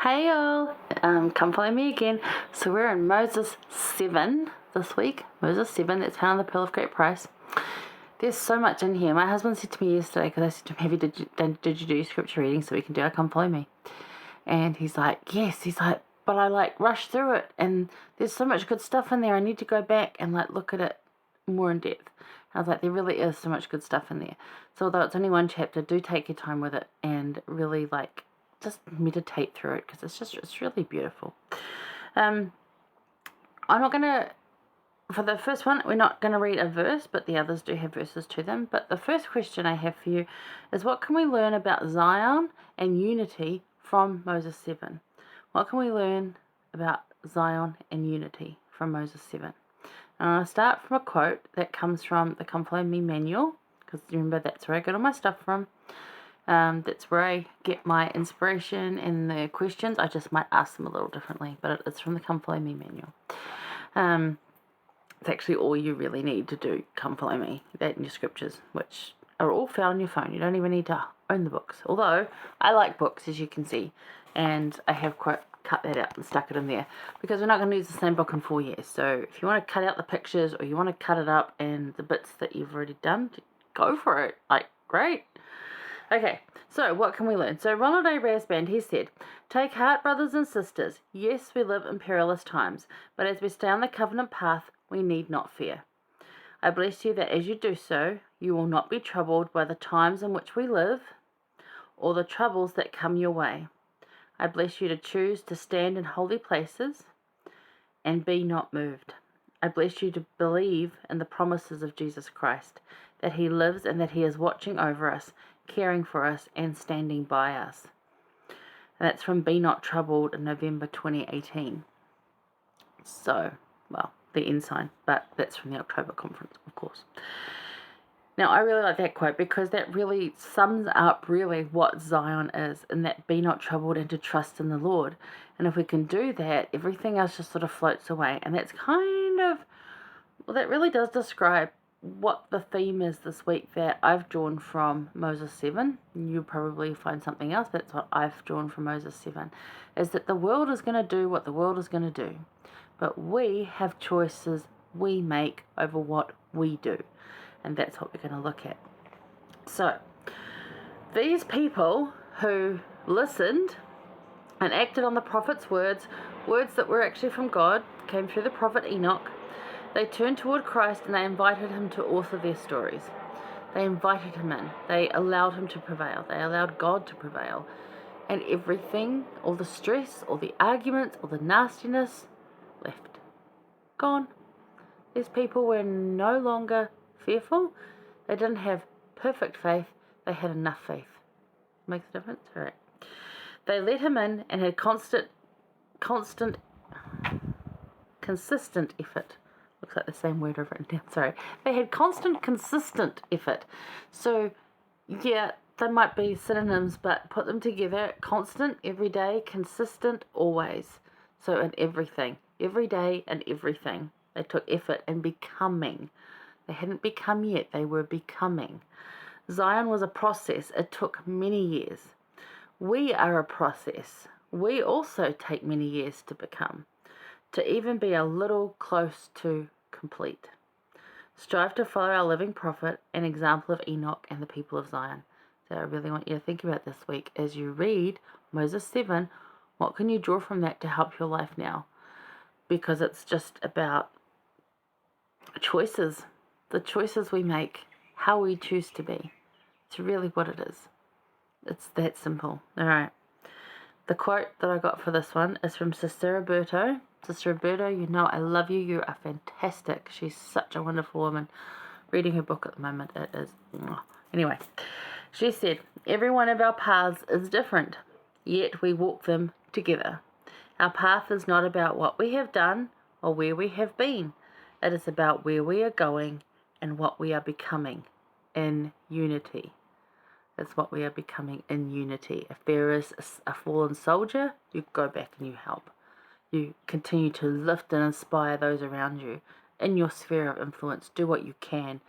Hey y'all, come follow me again. So we're in Moses 7 this week. Moses 7, that's found on the Pearl of Great Price. There's so much in here. My husband said to me yesterday, because I said to him, did you do scripture reading so we can do our come follow me? And he's like, yes. He's like, but I rushed through it and there's so much good stuff in there. I need to go back and look at it more in depth. I was like, there really is so much good stuff in there. So although it's only one chapter, do take your time with it and really just meditate through it, because it's really beautiful. I'm not going to, for the first one, we're not going to read a verse, but the others do have verses to them. But the first question I have for you is, what can we learn about Zion and unity from Moses 7? What can we learn about Zion and unity from Moses 7? And I'll start from a quote that comes from the Come Follow Me manual, because remember, that's where I get all my stuff from. That's where I get my inspiration and the questions. I just might ask them a little differently, but it's from the Come Follow Me manual. It's actually all you really need to do, Come Follow Me, that and your scriptures, which are all found on your phone. You don't even need to own the books. Although, I like books, as you can see, and I have cut that out and stuck it in there, because we're not going to use the same book in 4 years. So if you want to cut out the pictures, or you want to cut it up and the bits that you've already done, go for it. Great. Okay, so what can we learn? So Ronald A. Rasband, he said, "Take heart, brothers and sisters. Yes, we live in perilous times, but as we stay on the covenant path, we need not fear. I bless you that as you do so, you will not be troubled by the times in which we live, or the troubles that come your way. I bless you to choose to stand in holy places and be not moved. I bless you to believe in the promises of Jesus Christ, that he lives and that he is watching over us, caring for us, and standing by us." And that's from Be Not Troubled in November 2018. So, the ensign, but that's from the October conference, of course. Now, I really like that quote, because that really sums up really what Zion is, and that be not troubled and to trust in the Lord. And if we can do that, everything else just sort of floats away. And that's that really does describe what the theme is this week that I've drawn from Moses 7. You'll probably find something else, but that's what I've drawn from Moses 7, is that the world is going to do what the world is going to do. But we have choices we make over what we do. And that's what we're going to look at. So, these people who listened and acted on the prophet's words that were actually from God, came through the prophet Enoch, they turned toward Christ and they invited him to author their stories. They invited him in. They allowed him to prevail. They allowed God to prevail. And everything, all the stress, all the arguments, all the nastiness, left. Gone. These people were no longer fearful. They didn't have perfect faith. They had enough faith. Makes a difference? All right. They let him in and had consistent effort. Looks like the same word I've written down. Sorry. They had consistent effort. So, yeah, they might be synonyms, but put them together. Constant, every day. Consistent, always. So in everything. Every day and everything. They took effort in becoming. They hadn't become yet. They were becoming. Zion was a process. It took many years. We are a process. We also take many years to become, to even be a little close to complete. Strive to follow our living prophet, an example of Enoch and the people of Zion. So I really want you to think about this week as you read Moses 7. What can you draw from that to help your life now? Because it's just about choices. The choices we make, how we choose to be. It's really what it is. It's that simple. All right. The quote that I got for this one is from Sister Roberto. Sister Roberto, you know I love you. You are fantastic. She's such a wonderful woman. Reading her book at the moment, it is. Anyway, she said, "Every one of our paths is different, yet we walk them together. Our path is not about what we have done or where we have been. It is about where we are going and what we are becoming in unity." It's what we are becoming in unity. If there is a fallen soldier, you go back and you help. You continue to lift and inspire those around you in your sphere of influence. Do what you can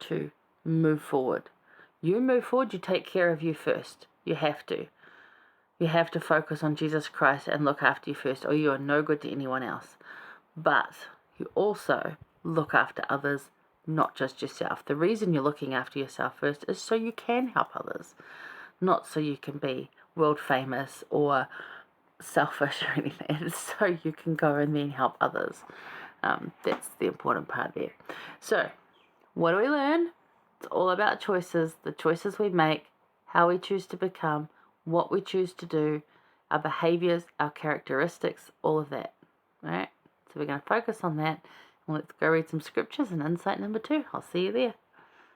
to move forward. You move forward, you take care of you first. You have to. You have to focus on Jesus Christ and look after you first, or you are no good to anyone else. But you also look after others, not just yourself. The reason you're looking after yourself first is so you can help others, not so you can be world famous or selfish or anything. It's so you can go and then help others. That's the important part there. So, what do we learn? It's all about choices, the choices we make, how we choose to become, what we choose to do, our behaviors, our characteristics, all of that. Right? So we're going to focus on that. And let's go read some scriptures and insight number 2. I'll see you there.